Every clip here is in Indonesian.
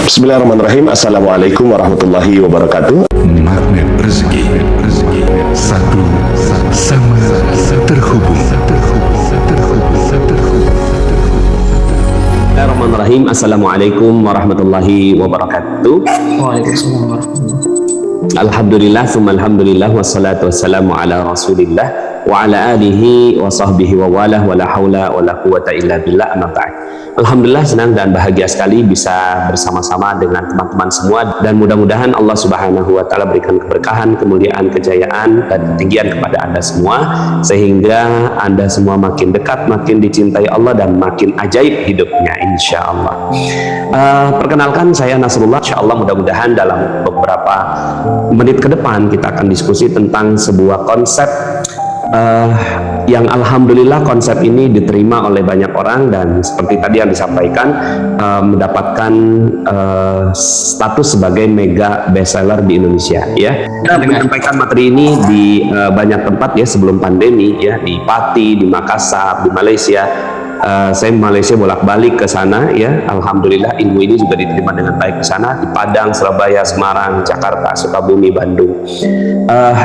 Bismillahirrahmanirrahim. Assalamualaikum warahmatullahi wabarakatuh. Magnet rezeki, satu sama terhubung. Bismillahirrahmanirrahim. Assalamualaikum warahmatullahi wabarakatuh. Waalaikumsalam warahmatullahi. Alhamdulillah, summa alhamdulillah, wassalatu wassalamu ala rasulillah wa ala alihi wa sahbihi wa walah wa la hawla wa la quwata illa billah, amma ba'd. Alhamdulillah, senang dan bahagia sekali bisa bersama-sama dengan teman-teman semua, dan mudah-mudahan Allah Subhanahu wa taala berikan keberkahan, kemuliaan, kejayaan dan ketinggian kepada Anda semua, sehingga Anda semua makin dekat, makin dicintai Allah, dan makin ajaib hidupnya insyaallah. Perkenalkan, saya Nasrullah. Insyaallah mudah-mudahan dalam beberapa menit ke depan kita akan diskusi tentang sebuah konsep yang alhamdulillah konsep ini diterima oleh banyak orang, dan seperti tadi yang disampaikan mendapatkan status sebagai mega bestseller di Indonesia ya. Kita menyampaikan materi ini di banyak tempat ya sebelum pandemi ya, di Pati, di Makassar, di Malaysia. Saya Malaysia bolak-balik ke sana ya, alhamdulillah ilmu ini juga diterima dengan baik ke sana, di Padang, Surabaya, Semarang, Jakarta, Sukabumi, Bandung.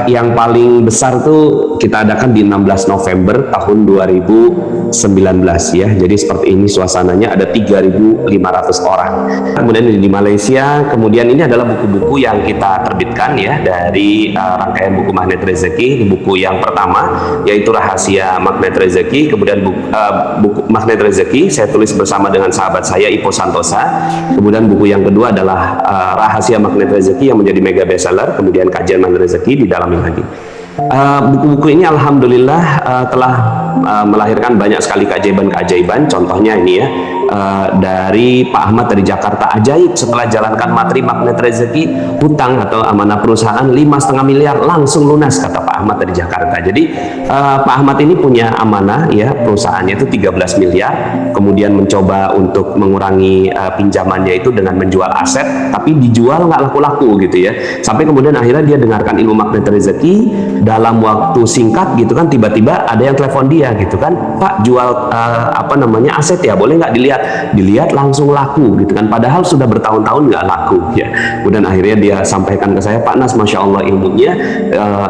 Yang paling besar tuh kita adakan di 16 November tahun 2019 ya. Jadi seperti ini suasananya, ada 3.500 orang. Kemudian di Malaysia, kemudian ini adalah buku-buku yang kita terbitkan ya dari rangkaian buku Magnet Rezeki. Buku yang pertama yaitu Rahasia Magnet Rezeki, kemudian buku Magnet Rezeki saya tulis bersama dengan sahabat saya Ipo Santosa. Kemudian buku yang kedua adalah Rahasia Magnet Rezeki yang menjadi mega bestseller, kemudian Kajian Magnet Rezeki di dalamnya lagi. Buku-buku ini alhamdulillah telah melahirkan banyak sekali keajaiban-keajaiban. Contohnya ini ya, dari Pak Ahmad dari Jakarta, ajaib setelah jalankan materi Magnet Rezeki, hutang atau amanah perusahaan 5,5 miliar langsung lunas, kata Pak Ahmad dari Jakarta. Jadi Pak Ahmad ini punya amanah ya, perusahaannya itu 13 miliar, kemudian mencoba untuk mengurangi pinjamannya itu dengan menjual aset, tapi dijual nggak laku-laku gitu ya, sampai kemudian akhirnya dia dengarkan ilmu Magnet Rezeki. Dalam waktu singkat gitu kan, tiba-tiba ada yang telepon dia gitu kan, Pak jual aset ya, boleh nggak dilihat langsung laku gitu kan, padahal sudah bertahun-tahun nggak laku ya. Kemudian akhirnya dia sampaikan ke saya, Pak Nas, Masya Allah ilmunya,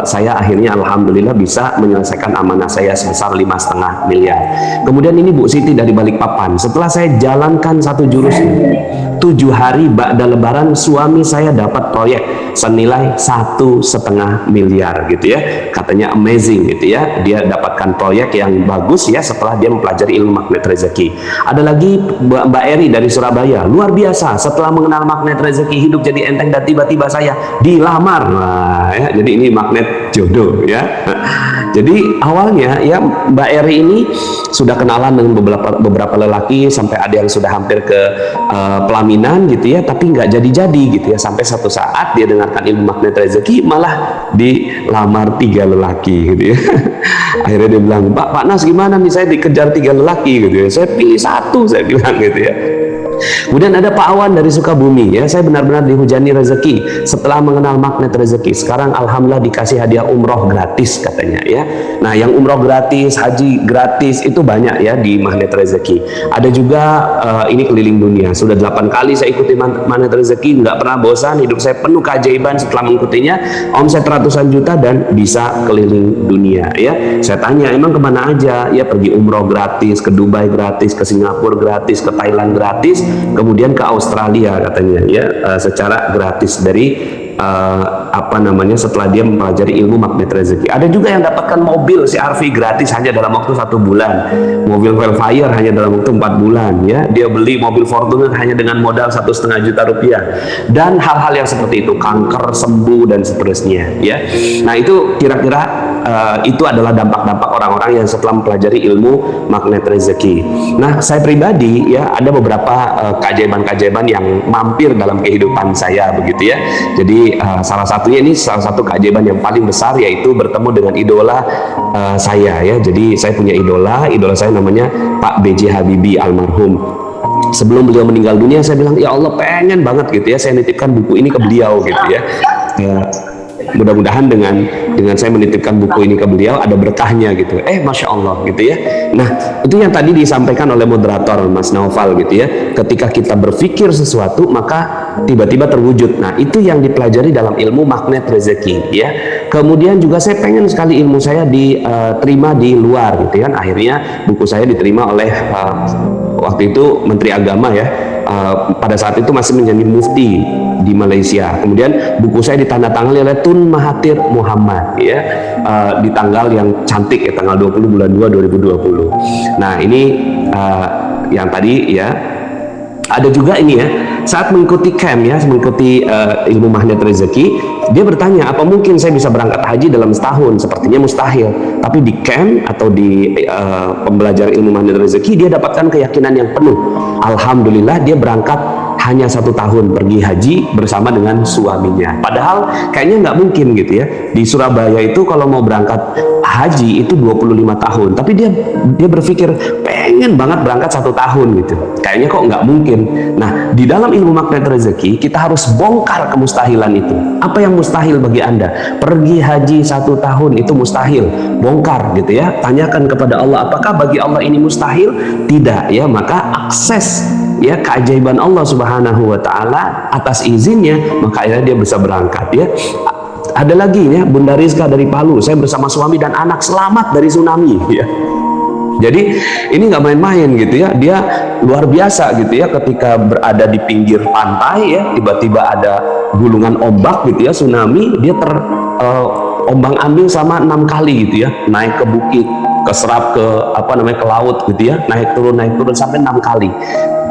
saya akhirnya alhamdulillah bisa menyelesaikan amanah saya sebesar 5,5 miliar. Kemudian ini Bu Siti dari Balikpapan, setelah saya jalankan satu jurus 7 hari ba'da lebaran, suami saya dapat proyek senilai 1,5 miliar gitu ya, katanya amazing gitu ya, dia dapatkan proyek yang bagus ya setelah dia mempelajari ilmu Magnet Rezeki. Ada lagi Mbak Eri dari Surabaya, luar biasa setelah mengenal Magnet Rezeki hidup jadi enteng dan tiba-tiba saya dilamar. Nah, ya, jadi ini magnet jodoh ya. Jadi awalnya ya Mbak Eri ini sudah kenalan dengan beberapa lelaki, sampai ada yang sudah hampir ke pelaminan gitu ya, tapi nggak jadi-jadi gitu ya, sampai satu saat dia dengarkan ilmu Magnet Rezeki malah dilamar 3 lelaki gitu ya. Akhirnya dia bilang, Pak Nas gimana nih, saya dikejar 3 lelaki gitu ya, saya pilih 1, saya bilang gitu ya. Kemudian ada Pak Awan dari Sukabumi ya, saya benar-benar dihujani rezeki setelah mengenal Magnet Rezeki. Sekarang alhamdulillah dikasih hadiah umroh gratis katanya ya. Nah yang umroh gratis, haji gratis itu banyak ya di Magnet Rezeki. Ada juga ini keliling dunia, sudah 8 kali saya ikuti Magnet Rezeki, nggak pernah bosan, hidup saya penuh keajaiban setelah mengikutinya, omset ratusan juta dan bisa keliling dunia ya. Saya tanya emang kemana aja ya, pergi umroh gratis, ke Dubai gratis, ke Singapura gratis, ke Thailand gratis, kemudian ke Australia katanya ya, secara gratis dari setelah dia mempelajari ilmu Magnet Rezeki. Ada juga yang dapatkan mobil CR-V gratis hanya dalam waktu 1 bulan, mobil Velfire hanya dalam waktu 4 bulan ya, dia beli mobil Fortuner hanya dengan modal 1,5 juta rupiah, dan hal-hal yang seperti itu, kanker sembuh dan seterusnya ya. Nah itu kira-kira itu adalah dampak-dampak orang-orang yang setelah mempelajari ilmu Magnet Rezeki. Nah saya pribadi ya ada beberapa keajaiban-keajaiban yang mampir dalam kehidupan saya begitu ya. Jadi salah satunya ini salah satu keajaiban yang paling besar, yaitu bertemu dengan idola saya ya. Jadi saya punya idola saya namanya Pak B.J. Habibie almarhum. Sebelum beliau meninggal dunia saya bilang, ya Allah pengen banget gitu ya saya nitipkan buku ini ke beliau gitu ya. Mudah-mudahan dengan dengan saya menitipkan buku ini ke beliau ada berkahnya gitu. Masya Allah gitu ya. Nah itu yang tadi disampaikan oleh moderator Mas Naufal gitu ya, ketika kita berpikir sesuatu maka tiba-tiba terwujud. Nah itu yang dipelajari dalam ilmu magnet rezeki ya. Kemudian juga saya pengen sekali ilmu saya diterima di luar gitu kan. Akhirnya buku saya diterima oleh waktu itu Menteri Agama ya, pada saat itu masih menjadi mufti di Malaysia. Kemudian buku saya ditandatangani oleh Tun Mahathir Muhammad ya, di tanggal yang cantik ya, tanggal 20 bulan 2 2020. Nah ini yang tadi ya. Ada juga ini ya, saat mengikuti camp ya, mengikuti ilmu magnet rezeki, dia bertanya, apa mungkin saya bisa berangkat haji dalam setahun? Sepertinya mustahil. Tapi di camp atau di pembelajaran ilmu magnet rezeki, dia dapatkan keyakinan yang penuh. Alhamdulillah dia berangkat hanya 1 tahun pergi haji bersama dengan suaminya. Padahal kayaknya nggak mungkin gitu ya. Di Surabaya itu kalau mau berangkat haji itu 25 tahun. Tapi dia berpikir pengen banget berangkat 1 tahun gitu. Kayaknya kok nggak mungkin. Nah di dalam ilmu magnet rezeki kita harus bongkar kemustahilan itu. Apa yang mustahil bagi Anda? Pergi haji 1 tahun itu mustahil. Bongkar gitu ya. Tanyakan kepada Allah, apakah bagi Allah ini mustahil? Tidak ya. Maka akses ya keajaiban Allah Subhanahu wa taala atas izinnya, maka akhirnya dia bisa berangkat ya. Ada lagi ya, Bunda Rizka dari Palu, saya bersama suami dan anak selamat dari tsunami ya. Jadi ini nggak main-main gitu ya, dia luar biasa gitu ya, ketika berada di pinggir pantai ya, tiba-tiba ada gulungan ombak gitu ya, tsunami, dia ombang ambing sama 6 kali gitu ya, naik ke bukit, ke serap, ke ke laut gitu ya, naik turun sampai 6 kali.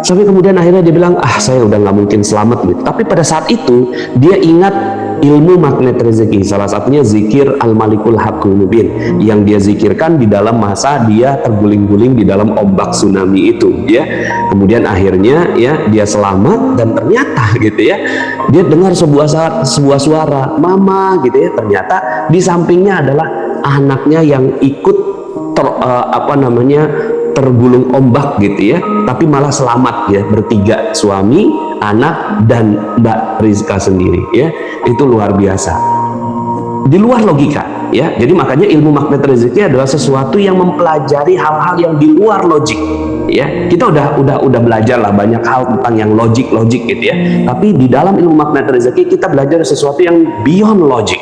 Sampai kemudian akhirnya dia bilang, saya udah nggak mungkin selamat gitu. Tapi pada saat itu dia ingat ilmu magnet rezeki, salah satunya zikir Al-Malikul Haqqul Mubin yang dia zikirkan di dalam masa dia terguling-guling di dalam ombak tsunami itu ya. Kemudian akhirnya ya dia selamat, dan ternyata gitu ya, dia dengar sebuah suara mama gitu ya. Ternyata di sampingnya adalah anaknya yang ikut tergulung ombak gitu ya, tapi malah selamat ya, bertiga, suami, anak, dan Mbak Rizka sendiri ya. Itu luar biasa, di luar logika ya. Jadi makanya ilmu magnet rezeki adalah sesuatu yang mempelajari hal-hal yang di luar logik ya. Kita udah belajar lah banyak hal tentang yang logik gitu ya, tapi di dalam ilmu magnet rezeki kita belajar sesuatu yang beyond logic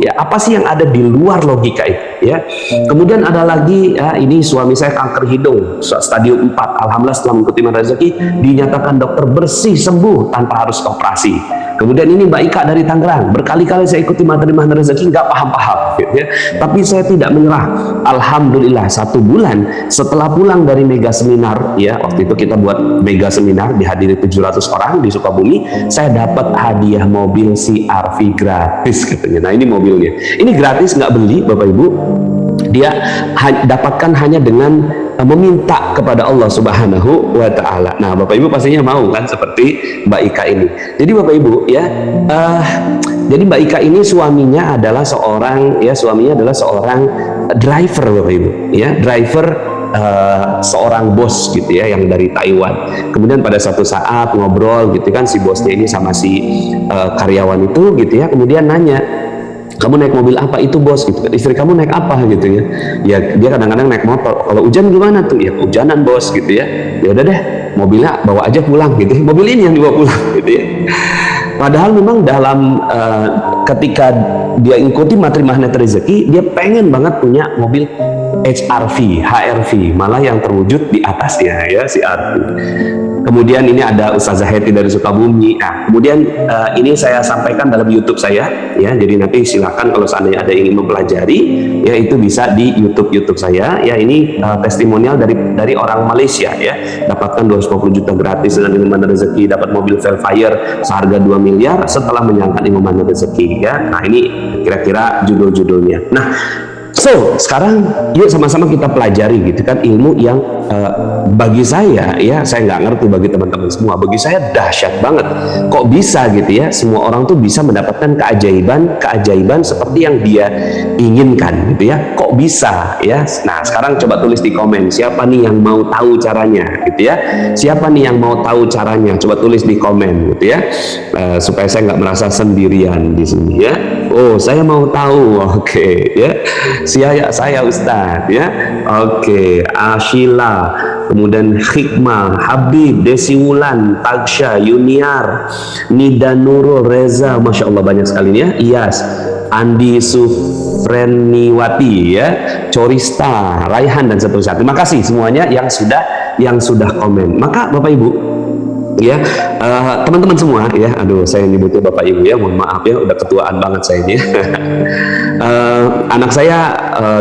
ya. Apa sih yang ada di luar logika itu ya. Kemudian ada lagi ya, ini suami saya kanker hidung stadium 4. Alhamdulillah setelah mengikuti magnet rezeki dinyatakan dokter bersih, sembuh tanpa harus operasi. Kemudian ini Mbak Ika dari Tangerang, berkali-kali saya ikuti materi magnet rezeki nggak paham-paham gitu ya, tapi saya tidak menyerah. Alhamdulillah 1 bulan setelah pulang dari mega seminar ya, waktu itu kita buat mega seminar dihadiri 700 orang di Sukabumi, saya dapat hadiah mobil CR-V gratis katanya. Nah ini mobilnya, ini gratis, nggak beli Bapak Ibu, dia dapatkan hanya dengan meminta kepada Allah Subhanahu wa taala. Nah, Bapak Ibu pastinya mau kan seperti Mbak Ika ini. Jadi Bapak Ibu ya, jadi Mbak Ika ini suaminya adalah seorang driver Bapak Ibu ya, driver seorang bos gitu ya yang dari Taiwan. Kemudian pada suatu saat ngobrol gitu kan, si bosnya ini sama si karyawan itu gitu ya, kemudian nanya, kamu naik mobil apa itu bos gitu kan, istri kamu naik apa gitu ya. Ya dia kadang-kadang naik motor, kalau hujan gimana tuh, ya hujanan bos gitu ya. Ya udah deh, mobilnya bawa aja pulang gitu, mobil ini yang dibawa pulang gitu ya. Padahal memang dalam ketika dia ikuti materi magnet rezeki, dia pengen banget punya mobil HRV, malah yang terwujud di atasnya ya, si RV. Kemudian ini ada Ustazah Heti dari Sukabumi. Nah, kemudian ini saya sampaikan dalam YouTube saya ya. Jadi nanti silakan kalau seandainya ada yang ingin mempelajari ya, itu bisa di YouTube saya ya. Ini testimonial dari orang Malaysia ya. Dapatkan 250 juta gratis dengan ilmu magnet rezeki, dapat mobil Velfire seharga 2 miliar setelah menyangkut ilmu magnet rezeki ya. Nah, ini kira-kira judul-judulnya. Nah, so sekarang yuk sama-sama kita pelajari gitu kan, ilmu yang bagi saya ya, saya nggak ngerti bagi teman-teman semua, bagi saya dahsyat banget. Kok bisa gitu ya, semua orang tuh bisa mendapatkan keajaiban seperti yang dia inginkan gitu ya. Kok bisa ya? Nah sekarang coba tulis di komen, siapa nih yang mau tahu caranya gitu ya, siapa nih yang mau tahu caranya, coba tulis di komen gitu ya, supaya saya nggak merasa sendirian di sini ya. Oh, saya mau tahu. Oke, ya. Saya Ustadz, ya. Oke, Ashila, kemudian Hikmah, Habib, Desi Wulan, Tagsha, Yuniar, Nida Nurul, Reza, Masya Allah banyak sekali ya. Iyas, Andi Sufreniwati, ya, Corista, Raihan, dan seterusnya. Terima kasih semuanya yang sudah komen. Maka Bapak Ibu, ya, teman-teman semua, ya, aduh saya nyebutnya Bapak Ibu ya, mohon maaf ya, udah ketuaan banget saya ini. Anak saya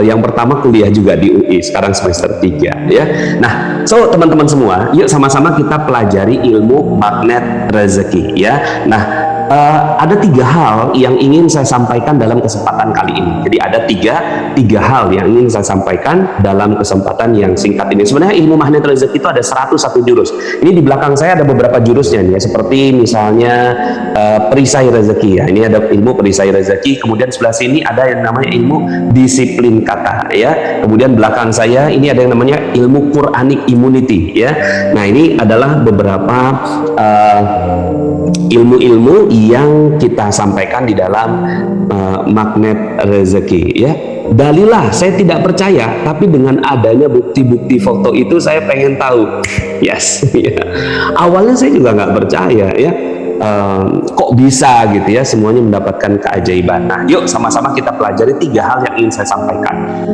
yang pertama kuliah juga di UI, sekarang semester 3 ya. Nah, so teman-teman semua, yuk sama-sama kita pelajari ilmu magnet rezeki ya. Nah, ada 3 hal yang ingin saya sampaikan dalam kesempatan kali ini. Jadi ada tiga hal yang ingin saya sampaikan dalam kesempatan yang singkat ini. Sebenarnya ilmu magnet rezeki itu ada 101 jurus. Ini di belakang saya ada beberapa jurusnya nih ya, seperti misalnya perisai rezeki ya. Ini ada ilmu perisai rezeki. Kemudian sebelah sini ada yang namanya ilmu disiplin kata ya. Kemudian belakang saya ini ada yang namanya ilmu Quranic immunity ya. Nah, ini adalah beberapa ilmu-ilmu yang kita sampaikan di dalam magnet rezeki ya. Dalilah saya tidak percaya, tapi dengan adanya bukti-bukti foto itu saya pengen tahu. Yes ya. Awalnya saya juga nggak percaya ya, kok bisa gitu ya semuanya mendapatkan keajaiban. Nah, yuk sama-sama kita pelajari 3 hal yang ingin saya sampaikan.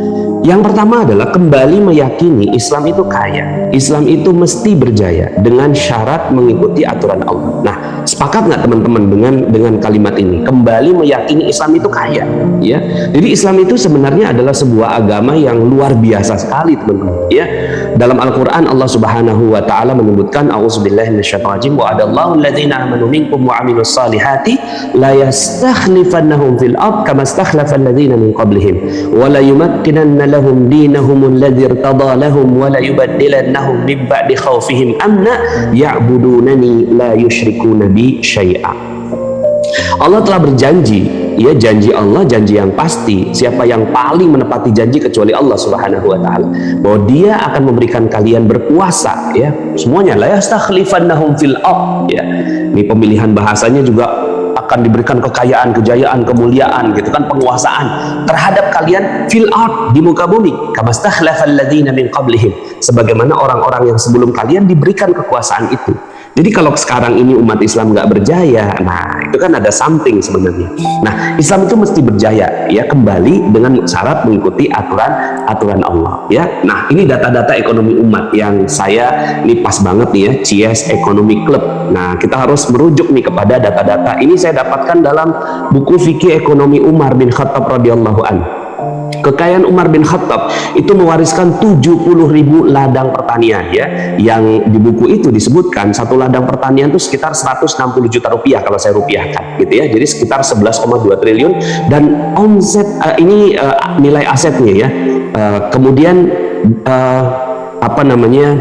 Yang pertama adalah kembali meyakini Islam itu kaya, Islam itu mesti berjaya dengan syarat mengikuti aturan Allah. Nah, sepakat nggak teman-teman dengan kalimat ini? Kembali meyakini Islam itu kaya, ya. Jadi Islam itu sebenarnya adalah sebuah agama yang luar biasa sekali, teman-teman. Ya, dalam Al-Quran Allah Subhanahu Wa Taala menyebutkan, A'udzubillahi minasyaitonirrajim, wa'adallahu alladzina amanu minkum wa amilus salihati la yastakhlifannahum fil ard kama stakhlafal ladzina min qablihim wa la yumakkinanna lahum dinahum alladzi irtada lahum wa la yubaddilannahum min ba'di khawfihim amna ya'budunani la yusyrikuna bi syai'a. Allah telah berjanji, ya, janji Allah janji yang pasti. Siapa yang paling menepati janji kecuali Allah Subhanahu Wa Taala, bahwa Dia akan memberikan kalian berkuasa, ya, semuanya. La yastakhlifannahum fil ard, ya. Ini pemilihan bahasanya juga akan diberikan kekayaan, kejayaan, kemuliaan, gitu kan, penguasaan terhadap kalian fil ard, di muka bumi, kama stakhlafal ladzina min qablihim, sebagaimana orang-orang yang sebelum kalian diberikan kekuasaan itu. Jadi kalau sekarang ini umat Islam nggak berjaya, nah itu kan ada something sebenarnya. Nah, Islam itu mesti berjaya ya, kembali dengan syarat mengikuti aturan Allah ya. Nah, ini data-data ekonomi umat yang saya ini pas banget nih ya, CS Economic Club. Nah, kita harus merujuk nih kepada data-data ini, saya dapatkan dalam buku fikih ekonomi Umar bin Khattab radhiyallahu anhu. Kekayaan Umar bin Khattab itu mewariskan 70.000 ladang pertanian ya, yang di buku itu disebutkan satu ladang pertanian itu sekitar 160 juta rupiah kalau saya rupiahkan gitu ya, jadi sekitar 11,2 triliun, dan omset ini nilai asetnya ya. Kemudian apa namanya,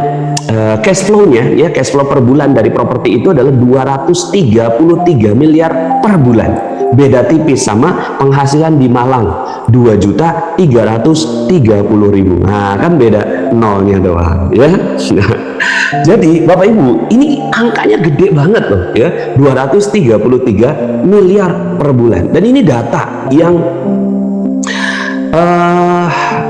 cash flow-nya ya, cash flow per bulan dari properti itu adalah 233 miliar per bulan. Beda tipis sama penghasilan di Malang, 2.330.000. Nah, kan beda nolnya doang ya. Jadi Bapak Ibu, ini angkanya gede banget loh ya, 233 miliar per bulan. Dan ini data yang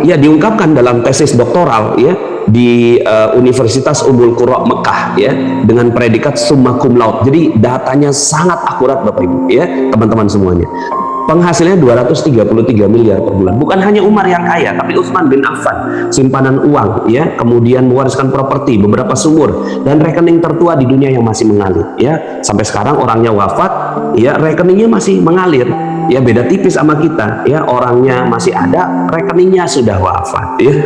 ya diungkapkan dalam tesis doktoral ya di Universitas Ummul Qura Mekah ya, dengan predikat summa cum laude. Jadi datanya sangat akurat Bapak Ibu ya, teman-teman semuanya. Penghasilannya 233 miliar per bulan. Bukan hanya Umar yang kaya, tapi Utsman bin Affan, simpanan uang ya, kemudian mewariskan properti, beberapa sumur, dan rekening tertua di dunia yang masih mengalir ya. Sampai sekarang orangnya wafat ya, rekeningnya masih mengalir ya, beda tipis sama kita ya, orangnya masih ada, rekeningnya sudah wafat ya.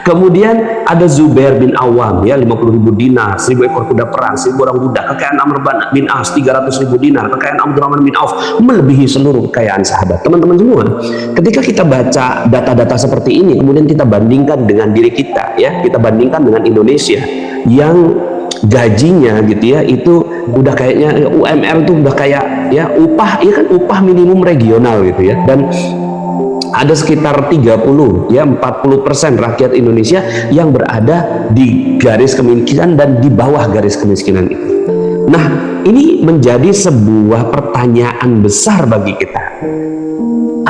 Kemudian ada Zubair bin Awam ya, 50.000 dinar, 1.000 ekor kuda perang, 1.000 orang budak. Kekayaan Amr bin As 300.000 dinar, kekayaan Abdurrahman bin Auf melebihi seluruh kekayaan sahabat. Teman-teman semua, ketika kita baca data-data seperti ini, kemudian kita bandingkan dengan diri kita ya, kita bandingkan dengan Indonesia yang gajinya gitu ya, itu udah kayaknya UMR tuh udah kayak ya upah, ya kan, upah minimum regional gitu ya. Dan ada sekitar 40 ya 40% rakyat Indonesia yang berada di garis kemiskinan dan di bawah garis kemiskinan itu. Nah, ini menjadi sebuah pertanyaan besar bagi kita.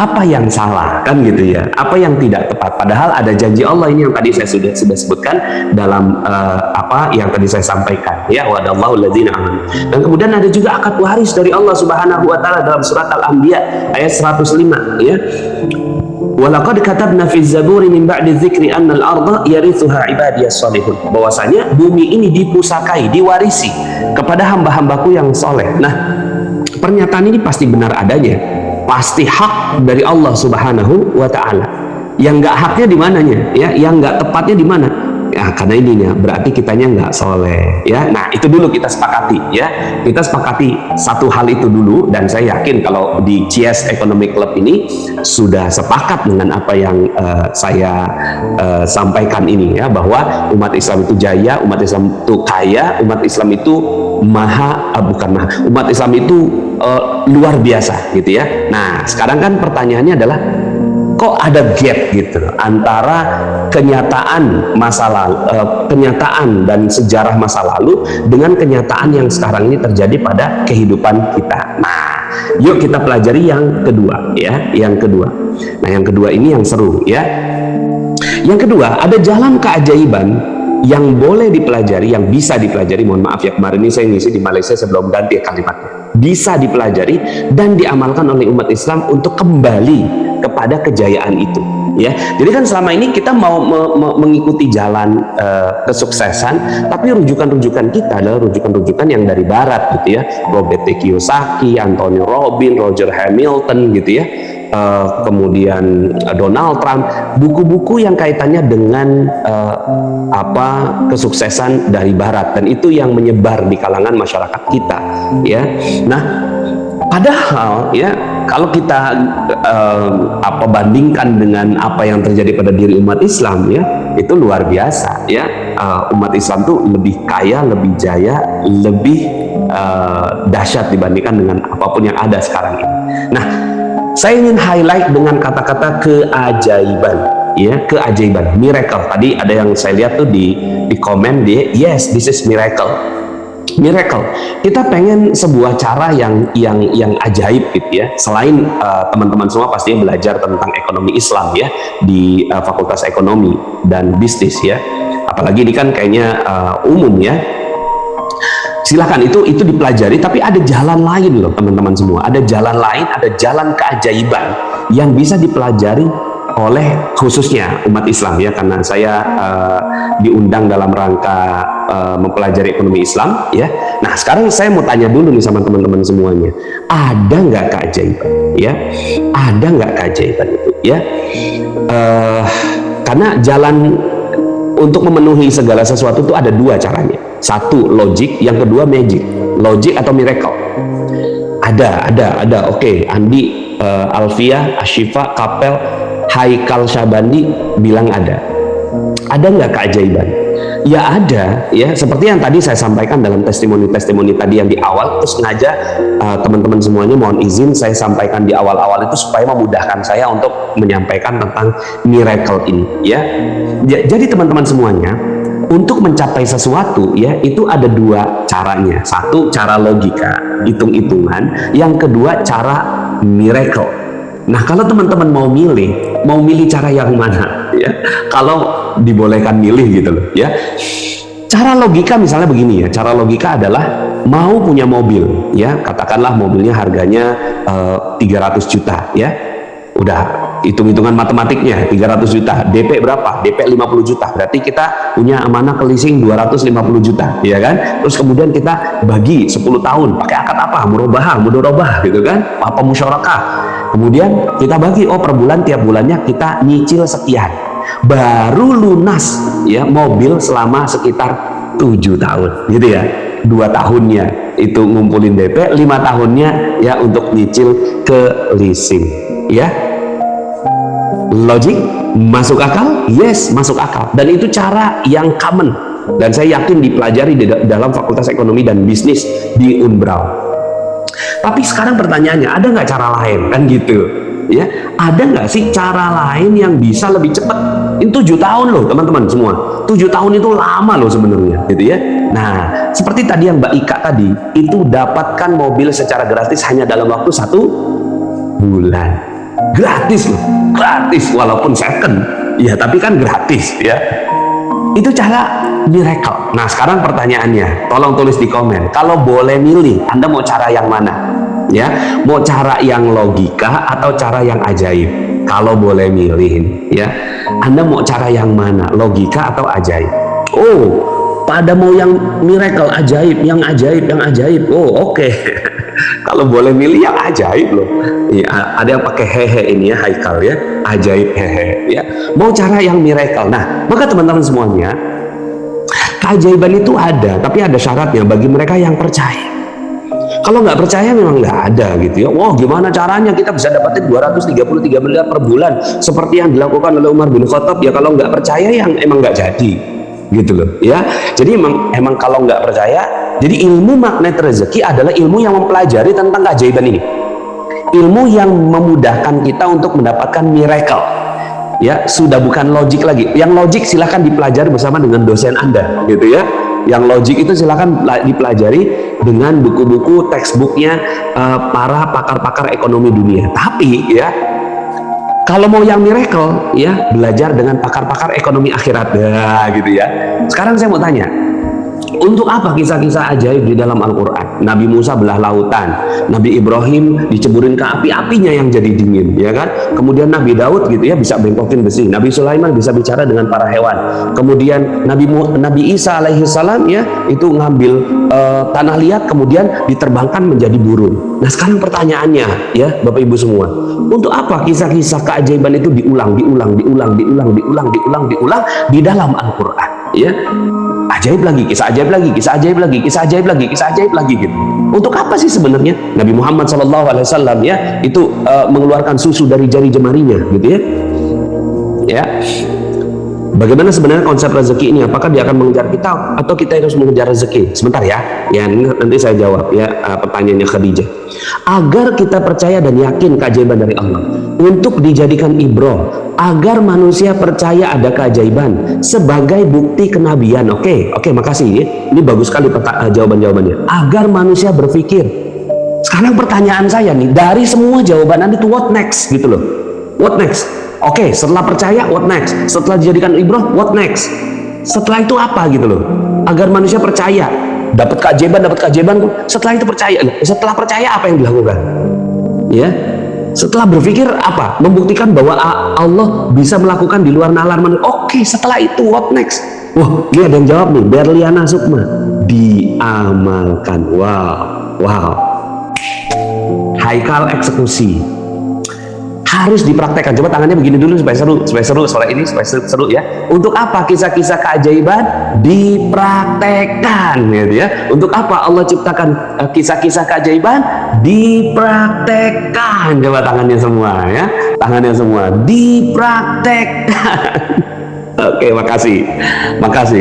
apa yang salah, kan gitu ya, apa yang tidak tepat. Padahal ada janji Allah ini yang tadi saya sudah sebutkan dalam apa yang tadi saya sampaikan, ya, wa'adallahu alladzina amanu. Dan kemudian ada juga akad waris dari Allah Subhanahu wa taala dalam surat Al-Anbiya ayat 105, ya. Walaqad katabna fi zaburi min ba'di dzikri annal arda yarithuha ibadiyas salihun. Bahwasanya bumi ini dipusakai, diwarisi kepada hamba-hambaku yang soleh. Nah, pernyataan ini pasti benar adanya, pasti hak dari Allah Subhanahu wa taala. Yang enggak haknya di mananya, ya? Yang enggak tepatnya di mana? Ya, karena ininya berarti kitanya nggak soleh, ya. Nah, itu dulu kita sepakati, ya. Kita sepakati satu hal itu dulu, dan saya yakin kalau di CS Economic Club ini sudah sepakat dengan apa yang saya sampaikan ini, ya, bahwa umat Islam itu jaya, umat Islam itu kaya, umat Islam itu umat Islam itu luar biasa, gitu ya. Nah, sekarang kan pertanyaannya adalah, kok ada gap gitu antara kenyataan kenyataan dan sejarah masa lalu dengan kenyataan yang sekarang ini terjadi pada kehidupan kita. Nah, yuk kita pelajari yang kedua, ya, yang kedua. Nah, yang kedua ini yang seru, ya. Yang kedua, ada jalan keajaiban yang boleh dipelajari, yang bisa dipelajari. Mohon maaf ya, kemarin ini saya ngisi di Malaysia sebelum ganti kalimatnya. Bisa dipelajari dan diamalkan oleh umat Islam untuk kembali kepada kejayaan itu, ya. Jadi kan selama ini kita mau mengikuti jalan kesuksesan, tapi rujukan-rujukan kita adalah rujukan-rujukan yang dari barat, gitu ya. Robert T. Kiyosaki, Anthony Robbins, Roger Hamilton, gitu ya. Kemudian Donald Trump, buku-buku yang kaitannya dengan kesuksesan dari barat, dan itu yang menyebar di kalangan masyarakat kita, ya. Nah, padahal, ya, kalau kita bandingkan dengan apa yang terjadi pada diri umat Islam, ya, itu luar biasa, ya. Umat Islam tuh lebih kaya, lebih jaya, lebih dahsyat dibandingkan dengan apapun yang ada sekarang ini. Nah, saya ingin highlight dengan kata-kata keajaiban, ya, keajaiban, miracle. Tadi ada yang saya lihat tuh di komen dia, yes, this is miracle. Miracle. Kita pengen sebuah cara yang ajaib, gitu ya. Selain teman-teman semua pastinya belajar tentang ekonomi Islam, ya, di Fakultas Ekonomi dan Bisnis, ya. Apalagi ini kan kayaknya umum, ya. Silahkan itu dipelajari, tapi ada jalan lain loh teman-teman semua. Ada jalan lain, ada jalan keajaiban yang bisa dipelajari oleh khususnya umat Islam, ya, karena saya diundang dalam rangka mempelajari ekonomi Islam, ya. Nah, sekarang saya mau tanya dulu nih sama teman-teman semuanya, ada nggak keajaiban, ya? Ada nggak keajaiban itu, ya? Karena jalan untuk memenuhi segala sesuatu itu ada dua caranya. Satu logik, yang kedua magic. Logik atau miracle. Ada. Oke, Andi, Alfia, Ashifa, Kapel, Haikal Syabandi bilang ada. Ada nggak keajaiban? Ya ada, ya. Seperti yang tadi saya sampaikan dalam testimoni-testimoni tadi yang di awal, terus sengaja teman-teman semuanya mohon izin saya sampaikan di awal-awal itu supaya memudahkan saya untuk menyampaikan tentang miracle ini, ya. Jadi teman-teman semuanya, untuk mencapai sesuatu, ya, itu ada dua caranya. Satu, cara logika, hitung-hitungan. Yang kedua, cara miracle. Nah, kalau teman-teman mau milih cara yang mana, ya? Kalau dibolehkan milih, gitu loh, ya. Cara logika misalnya begini, ya. Cara logika adalah mau punya mobil, ya. Katakanlah mobilnya harganya 300 juta, ya. Udah hitung-hitungan matematiknya, 300 juta, DP berapa? DP 50 juta, berarti kita punya amanah ke leasing 250 juta, ya kan? Terus kemudian kita bagi 10 tahun, pakai akad apa? Mudorobah, gitu kan? Apa musyarakah? Kemudian kita bagi, per bulan, tiap bulannya kita nyicil sekian, baru lunas, ya, mobil selama sekitar 7 tahun, gitu ya. 2 tahunnya itu ngumpulin DP, 5 tahunnya, ya, untuk nyicil ke leasing, ya. Logik, masuk akal? Yes, masuk akal. Dan itu cara yang common, dan saya yakin dipelajari di dalam Fakultas Ekonomi dan Bisnis di Unbrau. Tapi sekarang pertanyaannya, ada nggak cara lain, kan gitu, ya? Ada nggak sih cara lain yang bisa lebih cepat? Ini 7 tahun loh teman-teman semua. 7 tahun itu lama loh sebenarnya, gitu ya. Nah, seperti tadi yang Mbak Ika tadi, itu dapatkan mobil secara gratis hanya dalam waktu 1 bulan. Gratis loh, gratis walaupun second. Ya, tapi kan gratis ya. Itu cara miracle. Nah, sekarang pertanyaannya, tolong tulis di komen. Kalau boleh milih, Anda mau cara yang mana? Ya, mau cara yang logika atau cara yang ajaib? Kalau boleh milih, ya, Anda mau cara yang mana? Logika atau ajaib? Oh, pada mau yang miracle, ajaib, yang ajaib, yang ajaib. Oh, oke. Kalau boleh milih yang ajaib loh. Ya, ada yang pakai hehe ini ya, Haikal ya, ajaib hehe ya. Mau cara yang miracle. Nah, maka teman-teman semuanya, keajaiban itu ada, tapi ada syaratnya bagi mereka yang percaya. Kalau nggak percaya memang nggak ada gitu ya. Wah, gimana caranya kita bisa dapetin 233 miliar per bulan seperti yang dilakukan oleh Umar bin Khattab? Ya kalau nggak percaya yang emang nggak jadi gitu loh ya. Jadi emang kalau nggak percaya, jadi ilmu magnet rezeki adalah ilmu yang mempelajari tentang keajaiban ini, ilmu yang memudahkan kita untuk mendapatkan miracle ya. Sudah bukan logik lagi. Yang logik silahkan dipelajari bersama dengan dosen Anda gitu ya. Yang logik itu silahkan dipelajari dengan buku-buku textbooknya para pakar-pakar ekonomi dunia. Tapi ya, kalau mau yang miracle ya, belajar dengan pakar-pakar ekonomi akhirat ya, gitu ya. Sekarang saya mau tanya, untuk apa kisah-kisah ajaib di dalam Al-Quran? Nabi Musa belah lautan, Nabi Ibrahim diceburin ke api-apinya yang jadi dingin, ya kan? Kemudian Nabi Daud gitu ya bisa bengkokin besi, Nabi Sulaiman bisa bicara dengan para hewan. Kemudian Nabi Isa alaihi salam ya itu ngambil tanah liat kemudian diterbangkan menjadi burung. Nah sekarang pertanyaannya ya Bapak Ibu semua, untuk apa kisah-kisah keajaiban itu diulang di dalam Al-Quran? Ya, ajaib lagi, kisah ajaib lagi, kisah ajaib lagi, kisah ajaib lagi, kisah ajaib lagi gitu. Untuk apa sih sebenarnya? Nabi Muhammad SAW ya itu mengeluarkan susu dari jari jemarinya gitu ya. Ya. Bagaimana sebenarnya konsep rezeki ini? Apakah dia akan mengejar kita atau kita harus mengejar rezeki? Sebentar ya. Ya nanti saya jawab ya pertanyaannya Khadijah. Agar kita percaya dan yakin keajaiban dari Allah, untuk dijadikan ibrah, agar manusia percaya ada keajaiban sebagai bukti kenabian. Oke, makasih ya. Ini bagus sekali jawaban-jawabannya. Agar manusia berpikir. Sekarang pertanyaan saya nih, dari semua jawaban Anda itu what next gitu loh. What next? Oke, setelah percaya, what next? Setelah dijadikan ibrah, what next? Setelah itu apa gitu loh? Agar manusia percaya, dapat keajaiban. Setelah itu percaya. Setelah percaya apa yang dilakukan? Ya, setelah berpikir apa? Membuktikan bahwa Allah bisa melakukan di luar nalar manusia. Oke, setelah itu what next? Wah, ini ada yang jawab nih, Berliana Sukma. Diamalkan. Wow. Haikal eksekusi. Harus dipraktekkan. Coba tangannya begini dulu supaya seru sore ini supaya seru ya. Untuk apa kisah-kisah keajaiban dipraktekkan gitu ya? Untuk apa Allah ciptakan kisah-kisah keajaiban dipraktekkan? Coba tangannya semua ya. Tangannya semua dipraktekkan. Oke, makasih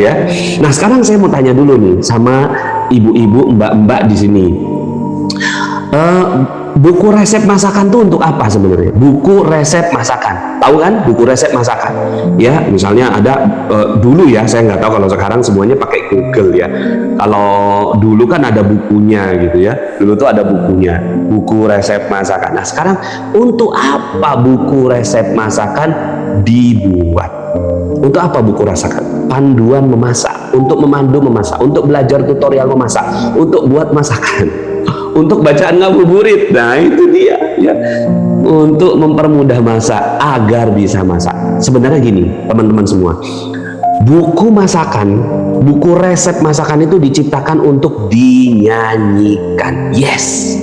ya. Nah, sekarang saya mau tanya dulu nih sama ibu-ibu, mbak-mbak di sini. Buku resep masakan tuh untuk apa sebenarnya? Buku resep masakan, tahu kan? Buku resep masakan, ya. Misalnya ada dulu ya, saya nggak tahu kalau sekarang semuanya pakai Google ya. Kalau dulu kan ada bukunya gitu ya. Dulu tuh ada bukunya, buku resep masakan. Nah sekarang untuk apa buku resep masakan dibuat? Untuk apa buku masakan? Panduan memasak, untuk memandu memasak, untuk belajar tutorial memasak, untuk buat masakan. Untuk bacaan ngabuburit, nah itu dia ya, untuk mempermudah masak agar bisa masak. Sebenarnya gini teman-teman semua, buku masakan, buku resep masakan itu diciptakan untuk dinyanyikan. Yes,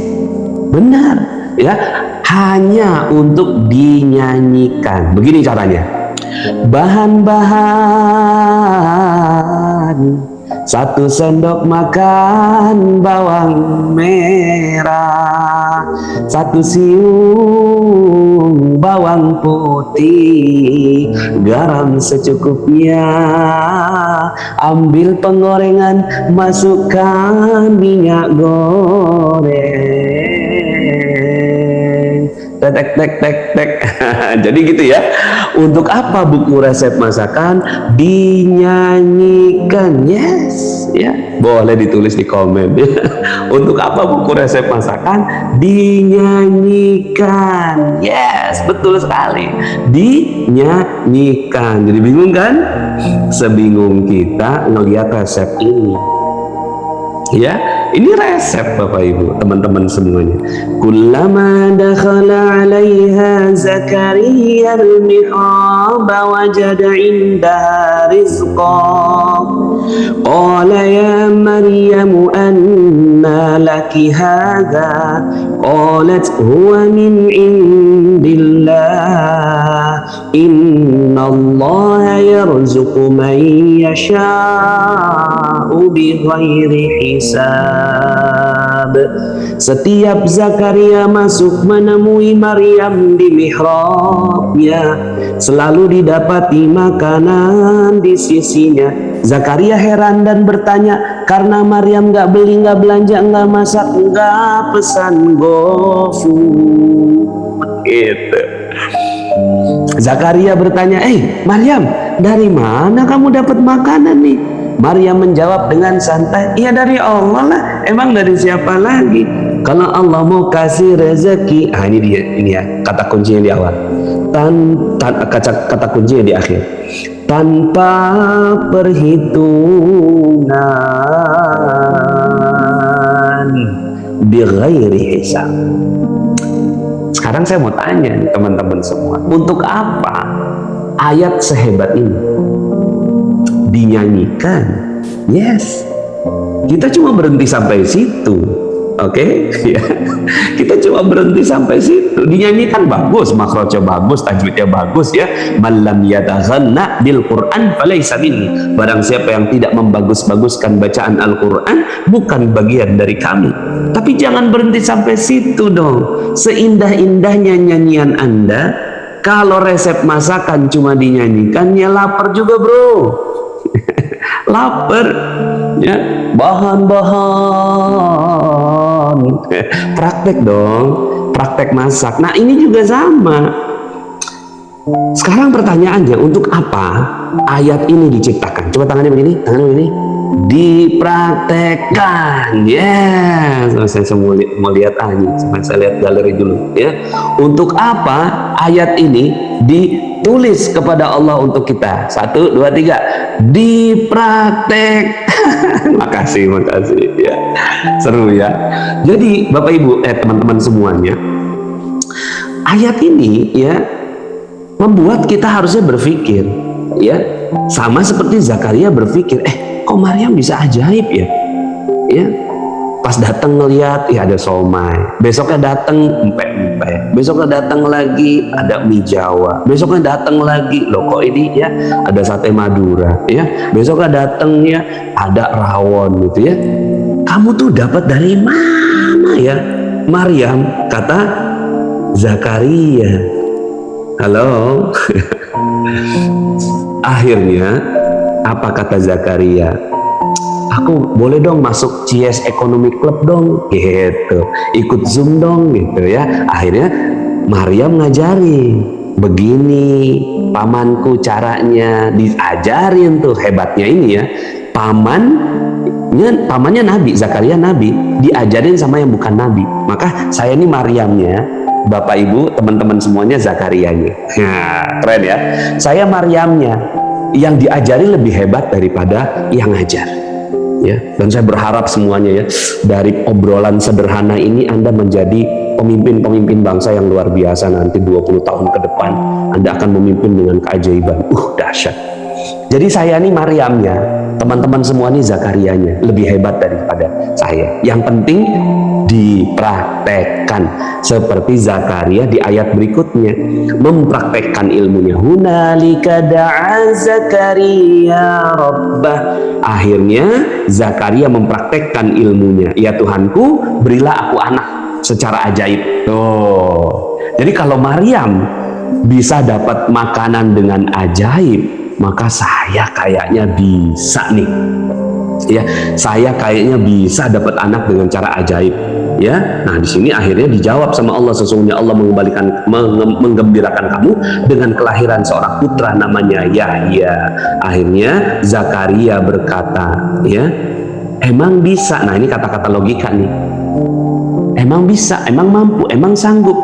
benar ya, hanya untuk dinyanyikan. Begini caranya, bahan-bahan: 1 sendok makan bawang merah, 1 siung bawang putih, garam secukupnya, ambil penggorengan, masukkan minyak goreng, tek. Jadi gitu ya. Untuk apa buku resep masakan dinyanyikan? Yes. ya boleh ditulis di komen ya. Untuk apa buku resep masakan? Dinyanyikan. Yes, betul sekali, dinyanyikan. Jadi bingung kan? Sebingung kita ngelihat resep ini ya. Ini resep Bapak Ibu, teman-teman semuanya. Kullama dakhala 'alaiha Zakaria al-mihrab wajada 'indaha rizqan. Qala ya Maryam anna laki hadha? Qalat huwa min 'indillah. Innallaha yarzuqu man yasha'u bighairi hisab. Setiap Zakaria masuk menemui Maryam di mihrabnya, selalu didapati makanan di sisinya. Zakaria heran dan bertanya, karena Maryam gak beli, gak belanja, gak masak, gak pesan GoFood gitu. Zakaria bertanya, Maryam, dari mana kamu dapat makanan nih? Maryam menjawab dengan santai, iya dari Allah lah, emang dari siapa lagi? Kalau Allah mau kasih rezeki, ini dia, ini ya kata kuncinya di awal, kata kuncinya di akhir, tanpa perhitungan, bighairi hisab. Sekarang saya mau tanya nih teman-teman semua, untuk apa ayat sehebat ini dinyanyikan? Yes, kita cuma berhenti sampai situ, oke? Ya, kita cuma berhenti sampai situ. Dinyanyikan bagus, makrojnya bagus, tajwidnya bagus ya. Man lam yataghanna bil Quran falaysa minni. Barang siapa yang tidak membagus-baguskan bacaan Al-Quran, bukan bagian dari kami. Tapi jangan berhenti sampai situ dong. Seindah-indahnya nyanyian Anda, kalau resep masakan cuma dinyanyikan, ya lapar juga bro. Lapar ya, bahan-bahan praktek dong, praktek masak. Nah ini juga sama. Sekarang pertanyaannya, untuk apa ayat ini diciptakan? Coba tangannya begini, tangannya begini. Dipraktekkan. Yes, saya mau lihat aja, saya lihat galeri dulu ya. Untuk apa ayat ini ditulis kepada Allah untuk kita? 1, 2, 3. Dipraktek. Makasih ya, seru ya. Jadi Bapak Ibu, teman-teman semuanya, ayat ini ya membuat kita harusnya berpikir ya, sama seperti Zakaria berpikir, kok Maryam bisa ajaib ya? Ya, pas datang ngelihat ya ada somai, besoknya datang empek-empek, besoknya datang lagi ada mie Jawa, besoknya datang lagi loh kok ini ya ada sate Madura ya, besoknya datang ya ada rawon gitu ya. Kamu tuh dapat dari mana ya Maryam? Kata Zakaria. Halo. Akhirnya apa kata Zakaria? Aku boleh dong masuk CS Economic Club dong gitu, ikut Zoom dong gitu ya. Akhirnya Maryam ngajari, begini pamanku caranya, diajarin tuh. Hebatnya ini ya, pamannya Nabi, Zakaria Nabi, diajarin sama yang bukan Nabi. Maka saya ini Maryamnya, Bapak Ibu teman-teman semuanya Zakarianya. Nah, keren ya. Saya Maryamnya, yang diajari lebih hebat daripada yang ngajar ya. Dan saya berharap semuanya ya, dari obrolan sederhana ini Anda menjadi pemimpin-pemimpin bangsa yang luar biasa. Nanti 20 tahun ke depan Anda akan memimpin dengan keajaiban. Dahsyat. Jadi saya ini Maryamnya, teman-teman semua ini Zakarianya, lebih hebat daripada saya. Yang penting dipraktekkan, seperti Zakaria di ayat berikutnya mempraktekkan ilmunya. Hunalika da'a Zakaria rabbah. Akhirnya Zakaria mempraktekkan ilmunya, ya Tuhanku berilah aku anak secara ajaib. Jadi kalau Maryam bisa dapat makanan dengan ajaib, maka saya kayaknya bisa nih ya, saya kayaknya bisa dapat anak dengan cara ajaib ya. Nah di sini akhirnya dijawab sama Allah, sesungguhnya Allah menggembirakan kamu dengan kelahiran seorang putra namanya Yahya. Akhirnya Zakaria berkata ya, emang bisa. Nah, ini kata-kata logika nih. Emang bisa, emang mampu, emang sanggup.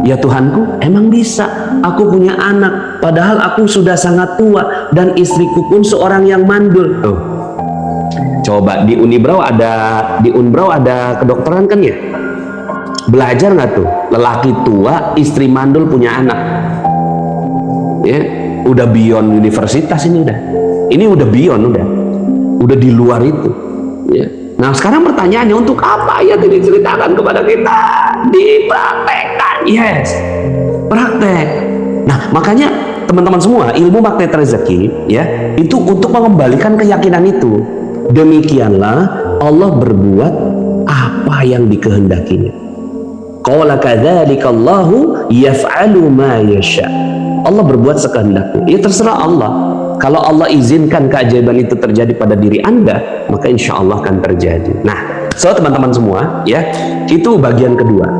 Ya Tuhanku, emang bisa. Aku punya anak, padahal aku sudah sangat tua dan istriku pun seorang yang mandul. Tuh. Coba di Unbrau ada kedokteran kan ya? Belajar nggak tuh? Lelaki tua, istri mandul, punya anak. Ya, udah beyond universitas ini udah. Ini udah beyond, udah di luar itu. Ya. Nah, sekarang pertanyaannya, untuk apa ayat ini diceritakan kepada kita? Dipraktekkan. Yes, praktek. Nah, makanya teman-teman semua, ilmu magnet rezeki ya, itu untuk mengembalikan keyakinan itu. Demikianlah Allah berbuat apa yang dikehendakinya. Qala kadzalika Allahu yaf'alu ma yasha. Allah berbuat sekehendaknya. Ya terserah Allah. Kalau Allah izinkan keajaiban itu terjadi pada diri Anda, maka insya Allah akan terjadi. Nah, so teman-teman semua, ya, itu bagian kedua.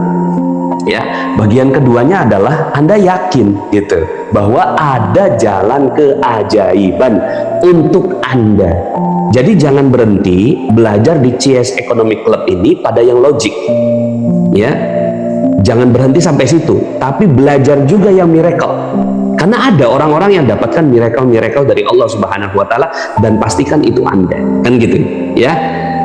Ya, bagian keduanya adalah Anda yakin gitu bahwa ada jalan keajaiban untuk Anda. Jadi jangan berhenti belajar di CS Economic Club ini pada yang logik. Ya. Jangan berhenti sampai situ, tapi belajar juga yang miracle. Karena ada orang-orang yang dapatkan miracle-miracle dari Allah Subhanahu wa taala, dan pastikan itu Anda. Kan gitu, ya.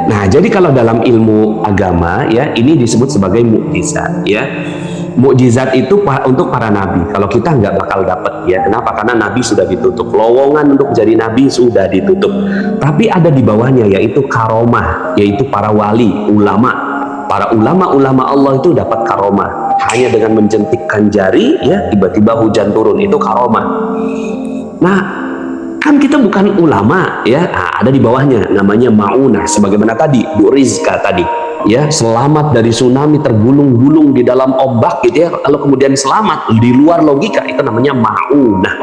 Nah, jadi kalau dalam ilmu agama ya, ini disebut sebagai mukjizat, ya. Mukjizat itu untuk para nabi. Kalau kita nggak bakal dapat, ya. Kenapa? Karena nabi sudah ditutup. Lowongan untuk jadi nabi sudah ditutup. Tapi ada di bawahnya, yaitu karomah, yaitu para wali, ulama. Para ulama-ulama Allah itu dapat karomah. Hanya dengan menjentikkan jari, ya, tiba-tiba hujan turun, itu karomah. Nah, kan kita bukan ulama, ya. Nah, ada di bawahnya, namanya maunah. Sebagaimana tadi, Bu Rizka tadi, ya, selamat dari tsunami, tergulung-gulung di dalam ombak, gitu ya. Kalau kemudian selamat di luar logika, itu namanya maunah,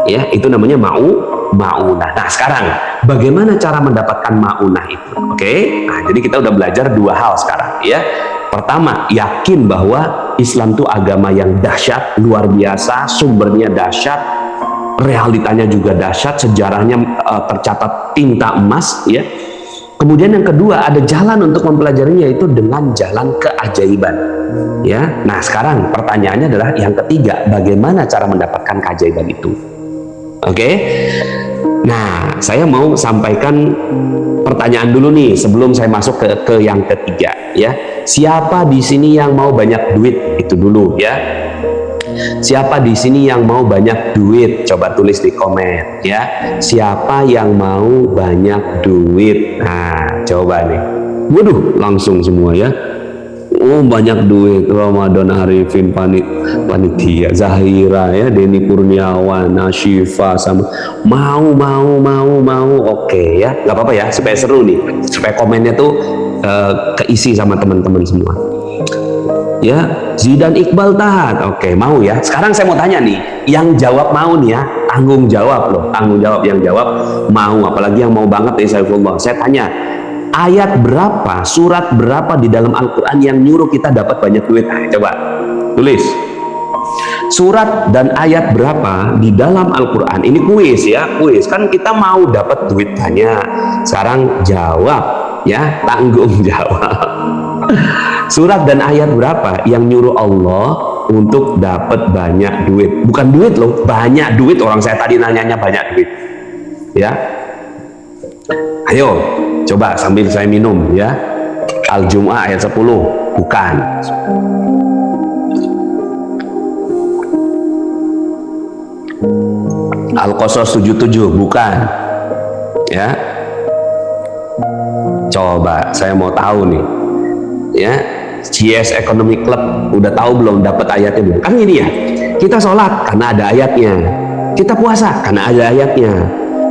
ya. Itu namanya maunah. Nah, sekarang bagaimana cara mendapatkan maunah itu? Oke? Nah, jadi kita udah belajar dua hal sekarang, ya. Pertama, yakin bahwa Islam itu agama yang dahsyat, luar biasa, sumbernya dahsyat, realitanya juga dahsyat, sejarahnya tercatat tinta emas, ya. Kemudian yang kedua, ada jalan untuk mempelajarinya, itu dengan jalan keajaiban, ya. Nah, sekarang pertanyaannya adalah yang ketiga, bagaimana cara mendapatkan keajaiban itu? Oke? Nah, saya mau sampaikan pertanyaan dulu nih sebelum saya masuk ke yang ketiga, ya. Siapa di sini yang mau banyak duit? Itu dulu, ya. Siapa di sini yang mau banyak duit? Coba tulis di komen, ya. Siapa yang mau banyak duit? Nah, coba nih. Waduh, langsung semua, ya. Oh, banyak duit. Ramadan Arifin, panitia, Zahira, ya, Denny Kurniawan, Nashifa, sama mau. Oke, ya, nggak apa-apa ya, supaya seru nih, supaya komennya tuh keisi sama teman-teman semua. Ya, Zidan Iqbal taat. Oke, mau ya. Sekarang saya mau tanya nih, yang jawab mau nih, ya, tanggung jawab loh, tanggung jawab, yang jawab mau, apalagi yang mau banget ya, saya tanya. Ayat berapa, surat berapa di dalam Al-Quran yang nyuruh kita dapat banyak duit? Nah, coba tulis. Surat dan ayat berapa di dalam Al-Quran? Ini kuis, ya, kuis. Kan kita mau dapat duit banyak. Sekarang jawab, ya, tanggung jawab. Surat dan ayat berapa yang nyuruh Allah untuk dapat banyak duit? Bukan duit loh, banyak duit. Orang saya tadi nanyanya banyak duit, ya. Ayo, coba sambil saya minum, ya. Al-Jum'ah ayat 10, bukan. Al-Qasas 77, bukan. Ya. Coba, saya mau tahu nih. Ya, CS Economic Club udah tahu belum dapat ayatnya belum? Kan ini ya. Kita sholat karena ada ayatnya. Kita puasa karena ada ayatnya.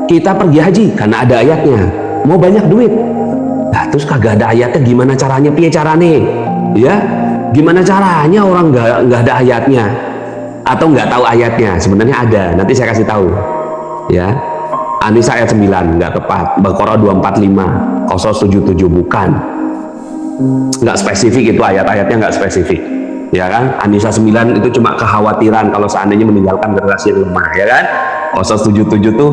Kita pergi haji karena ada ayatnya. Mau banyak duit, nah, terus kagak ada ayatnya, gimana caranya? Piye carane? Ya, gimana caranya orang nggak ada ayatnya atau nggak tahu ayatnya? Sebenarnya ada, nanti saya kasih tahu, ya. An-Nisa ayat 9 nggak tepat, Baqarah 245, Qasas 77 bukan, nggak spesifik itu ayat-ayatnya, nggak spesifik, ya kan? An-Nisa 9 itu cuma kekhawatiran kalau seandainya meninggalkan generasi yang lemah, ya kan? Qasas 77 tuh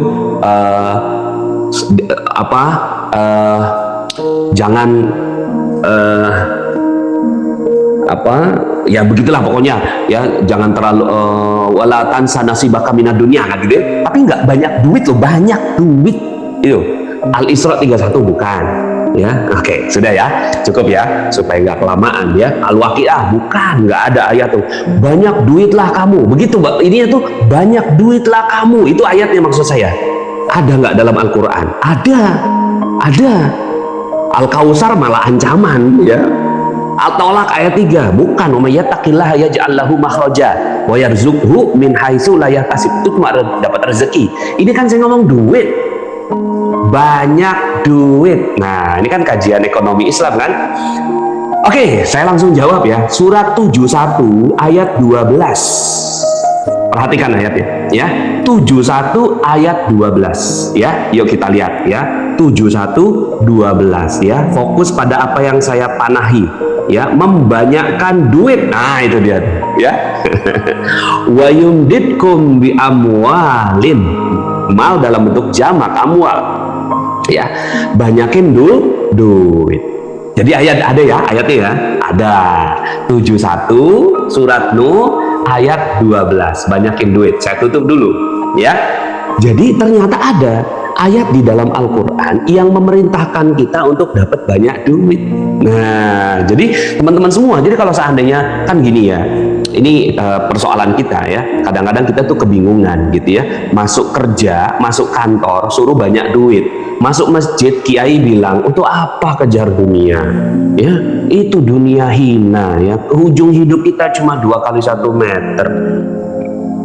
jangan ya begitulah pokoknya ya, jangan terlalu wala tansa nasibaka minad dunya kan gitu ya. Tapi nggak banyak duit loh, banyak duit itu. Al-Isra 31 bukan ya. Oke, sudah ya, cukup ya supaya nggak kelamaan ya. Al-Waqiah bukan, nggak ada ayat tuh banyak duitlah kamu begitu Mbak. Ini tuh banyak duitlah kamu, itu ayatnya maksud saya. Ada nggak dalam Al-Quran? Ada. Al-Kausar malah ancaman ya. Al-Talaq ayat 3 bukan, wa may yattaqillaha yaj'al lahu makhraja wa yarzuqhu min haitsu la yahtasib. Itu cuma dapat rezeki. Ini kan saya ngomong duit, banyak duit. Nah, ini kan kajian ekonomi Islam kan. Oke, saya langsung jawab ya. Surat 71 ayat 12. Perhatikan ayatnya ya. 71 ayat 12 ya. Yuk kita lihat ya. 71 12 ya. Fokus pada apa yang saya panahi ya, membanyakkan duit. Nah, itu dia ya. Wa yumditkum bi amwalin. Mal dalam bentuk jamak amwal. Ya, banyakin duit. Jadi ayat ada ya, ayatnya ya. Ada 71 surat Nuh ayat 12, banyakin duit. Saya tutup dulu ya. Jadi ternyata ada ayat di dalam Al-Quran yang memerintahkan kita untuk dapat banyak duit. Nah, jadi teman-teman semua, jadi kalau seandainya kan gini ya, ini persoalan kita ya, kadang-kadang kita tuh kebingungan gitu ya, masuk kerja, masuk kantor, suruh banyak duit, masuk masjid, kiai bilang untuk apa kejar dunia ya, itu dunia hina ya, ujung hidup kita cuma 2 kali 1 meter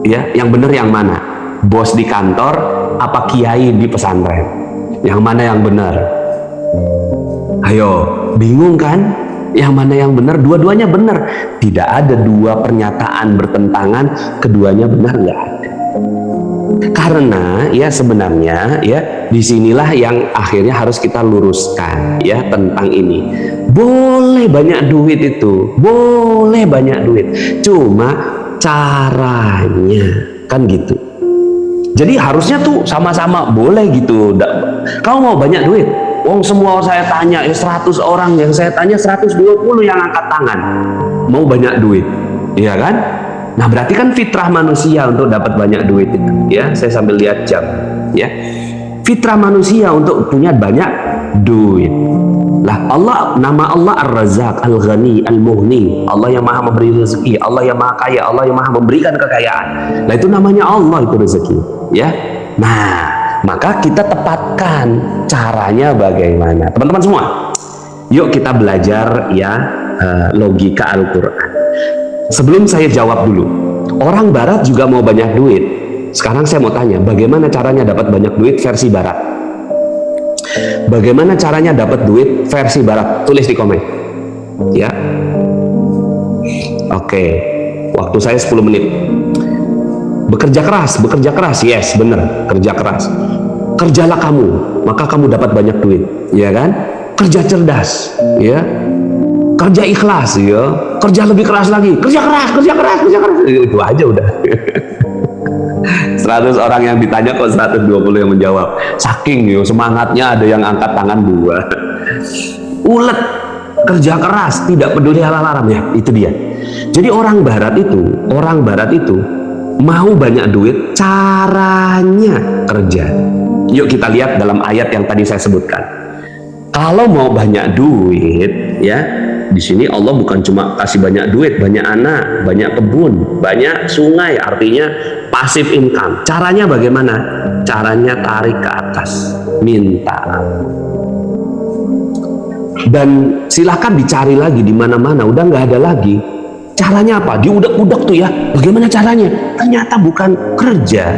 ya. Yang bener yang mana? Bos di kantor apa kiai di pesantren? Yang mana yang benar? Ayo, bingung kan? Yang mana yang benar? Dua-duanya benar. Tidak ada dua pernyataan bertentangan, keduanya benar, nggak ada. Karena ya sebenarnya ya disinilah yang akhirnya harus kita luruskan ya tentang ini. Boleh banyak duit itu, boleh banyak duit, cuma caranya kan gitu. Jadi harusnya tuh sama-sama boleh gitu. Kamu mau banyak duit? Wong semua saya tanya, 100 orang yang saya tanya 120 yang angkat tangan mau banyak duit, iya kan? Nah berarti kan fitrah manusia untuk dapat banyak duit itu, ya. Saya sambil lihat jam, ya. Fitrah manusia untuk punya banyak duit. Lah Allah, nama Allah Ar-Razzaq, Al-Ghani, Al-Mughni. Allah yang maha memberi rezeki, Allah yang maha kaya, Allah yang maha memberikan kekayaan. Nah itu namanya Allah itu rezeki, ya. Nah, maka kita tepatkan caranya bagaimana. Teman-teman semua, yuk kita belajar ya logika Al-Quran. Sebelum saya jawab dulu, orang Barat juga mau banyak duit. Sekarang saya mau tanya, bagaimana caranya dapat banyak duit versi Barat? Bagaimana caranya dapat duit versi Barat? Tulis di komen. Ya. Oke. Waktu saya 10 menit. Bekerja keras, yes, benar, kerja keras. Kerjalah kamu, maka kamu dapat banyak duit, ya kan? Kerja cerdas, ya. Kerja ikhlas, ya. Kerja lebih keras lagi, kerja keras. Itu aja udah. 100 orang yang ditanya kok 120 yang menjawab. Saking yo semangatnya ada yang angkat tangan 2. Ulet, kerja keras, tidak peduli halal haram ya, itu dia. Jadi orang barat itu mau banyak duit, caranya kerja. Yuk kita lihat dalam ayat yang tadi saya sebutkan. Kalau mau banyak duit, ya, di sini Allah bukan cuma kasih banyak duit, banyak anak, banyak kebun, banyak sungai, artinya passive income. Caranya bagaimana? Caranya tarik ke atas, minta. Dan silahkan dicari lagi di mana-mana, udah nggak ada lagi. Caranya apa? Diudak-udak tuh ya. Bagaimana caranya? Ternyata bukan kerja,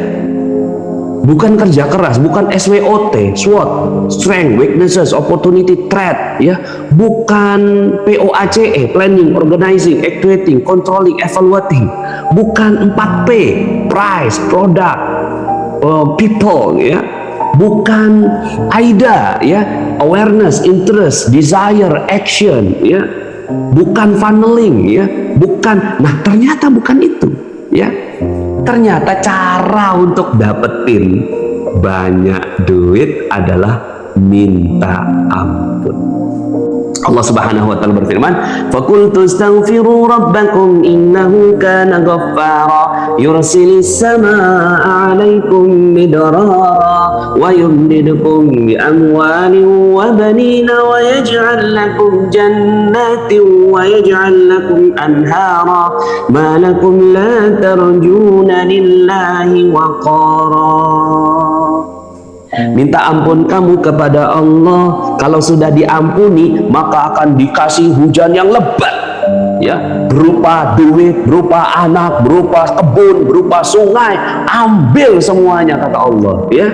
bukan kerja keras, bukan SWOT, SWOT, strength, weaknesses, opportunity, threat, ya, bukan POACE, planning, organizing, actuating, controlling, evaluating, bukan 4P, price, product, people, ya, bukan AIDA, ya, awareness, interest, desire, action, ya, bukan funneling, ya, bukan. Nah ternyata bukan itu, ya. Ternyata cara untuk dapetin banyak duit adalah minta ampun. Allah Subhanahu wa taala berfirman, "Faqultu astaghfiru rabbakum innahu kana ghaffara yursilis samaa'a 'alaikum midrara wa yumdidukum bi amwalin wa banina wa yaj'al lakum jannatin wa yaj'al lakum anhara ma lakum la tarjuna lillahi waqara." Minta ampun kamu kepada Allah. Kalau sudah diampuni, maka akan dikasih hujan yang lebat, ya, berupa duit, berupa anak, berupa kebun, berupa sungai. Ambil semuanya, kata Allah, ya.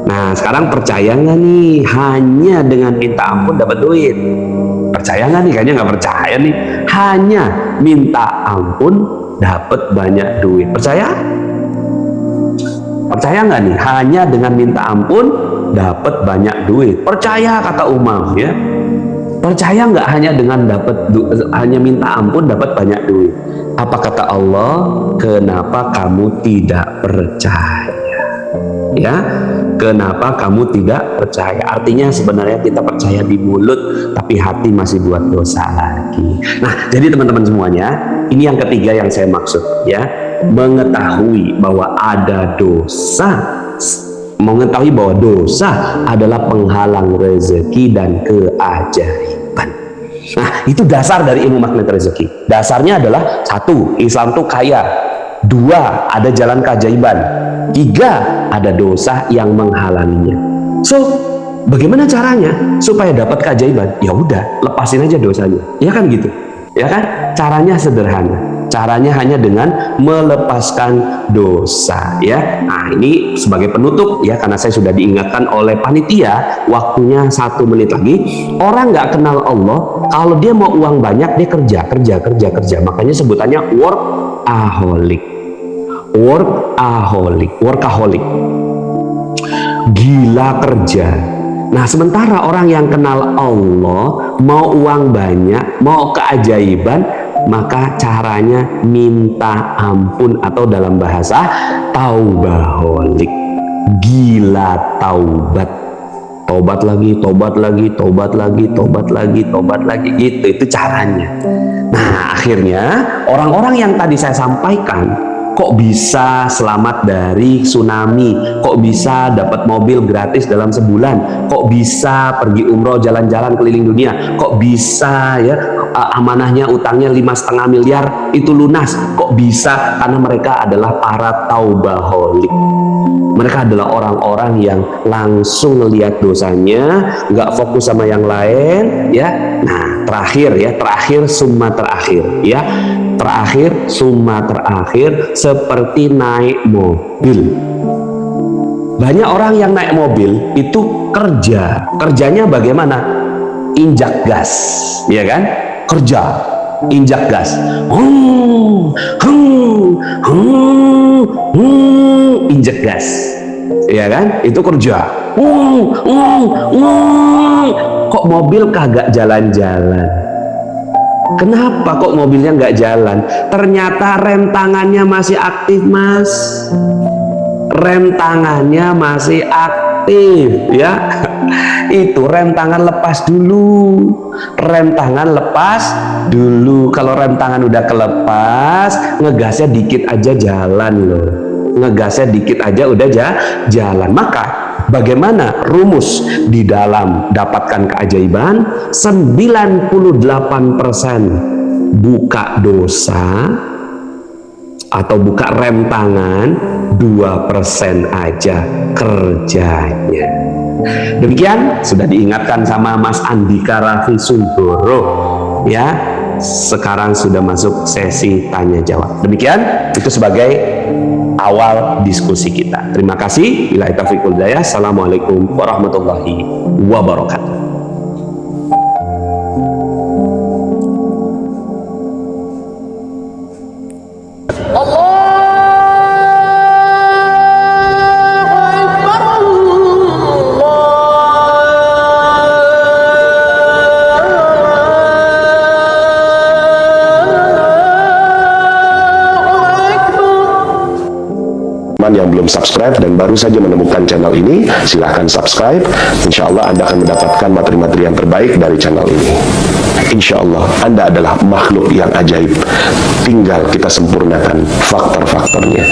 Nah, sekarang percaya nggak nih hanya dengan minta ampun dapat duit? Percaya nggak nih? Kayaknya nggak percaya nih. Hanya minta ampun dapat banyak duit. Percaya? Percaya nggak nih? Hanya dengan minta ampun dapat banyak duit. Percaya, kata Umar, ya. Percaya nggak hanya dengan hanya minta ampun dapat banyak duit? Apa kata Allah? Kenapa kamu tidak percaya? Ya, kenapa kamu tidak percaya? Artinya sebenarnya kita percaya di mulut, tapi hati masih buat dosa lagi. Nah, jadi teman-teman semuanya, ini yang ketiga yang saya maksud, ya. Mengetahui bahwa ada dosa, mengetahui bahwa dosa adalah penghalang rezeki dan keajaiban. Nah, itu dasar dari ilmu magnet rezeki. Dasarnya adalah satu, Islam tuh kaya. Dua, ada jalan keajaiban. Tiga, ada dosa yang menghalanginya. So, bagaimana caranya supaya dapat keajaiban? Ya udah, lepasin aja dosanya. Ya kan gitu. Ya kan? Caranya sederhana. Caranya hanya dengan melepaskan dosa, ya. Nah, ini sebagai penutup, ya, karena saya sudah diingatkan oleh panitia, waktunya 1 menit lagi. Orang nggak kenal Allah, kalau dia mau uang banyak, dia kerja. Makanya sebutannya workaholic. Workaholic. Gila kerja. Nah, sementara orang yang kenal Allah, mau uang banyak, mau keajaiban, maka caranya minta ampun, atau dalam bahasa taubaholik. Gila taubat. Tobat lagi. Itu caranya. Nah, akhirnya orang-orang yang tadi saya sampaikan, kok bisa selamat dari tsunami, kok bisa dapat mobil gratis dalam sebulan, kok bisa pergi umroh jalan-jalan keliling dunia, kok bisa, ya, amanahnya utangnya 5,5 miliar itu lunas, kok bisa? Karena mereka adalah para taubaholik. Mereka adalah orang-orang yang langsung melihat dosanya, nggak fokus sama yang lain, ya. Nah, terakhir summa terakhir, ya. Terakhir summa terakhir, seperti naik mobil. Banyak orang yang naik mobil itu kerjanya bagaimana? Injak gas, ya kan? Injak gas, injak gas, ya kan? Itu kerja. Kok mobil kagak jalan-jalan? Kenapa kok mobilnya nggak jalan? Ternyata rem tangannya masih aktif, Mas. Rem tangannya masih aktif, ya. Itu rem tangan lepas dulu. Kalau rem tangan udah kelepas, ngegasnya dikit aja jalan loh. Ngegasnya dikit aja udah jalan. Maka bagaimana rumus di dalam dapatkan keajaiban? 98% buka dosa atau buka rem tangan, 2% aja kerjanya. Demikian sudah diingatkan sama Mas Andika Raffi Sundoro, ya. Sekarang sudah masuk sesi tanya jawab. Demikian itu sebagai awal diskusi kita. Terima kasih. Billahi taufiq wal hidayah. Assalamualaikum warahmatullahi wabarakatuh. teman-teman yang belum subscribe dan baru saja menemukan channel ini, silahkan subscribe. Insya Allah Anda akan mendapatkan materi-materi yang terbaik dari channel ini. Insya Allah Anda adalah makhluk yang ajaib, tinggal kita sempurnakan faktor-faktornya.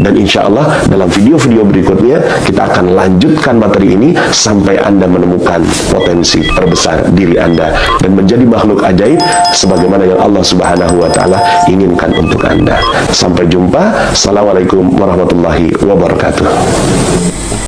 Dan insya Allah dalam video-video berikutnya kita akan lanjutkan materi ini sampai Anda menemukan potensi terbesar diri Anda dan menjadi makhluk ajaib sebagaimana yang Allah Subhanahu wa Ta'ala inginkan untuk Anda. Sampai jumpa. Assalamualaikum warahmatullahi wabarakatuh.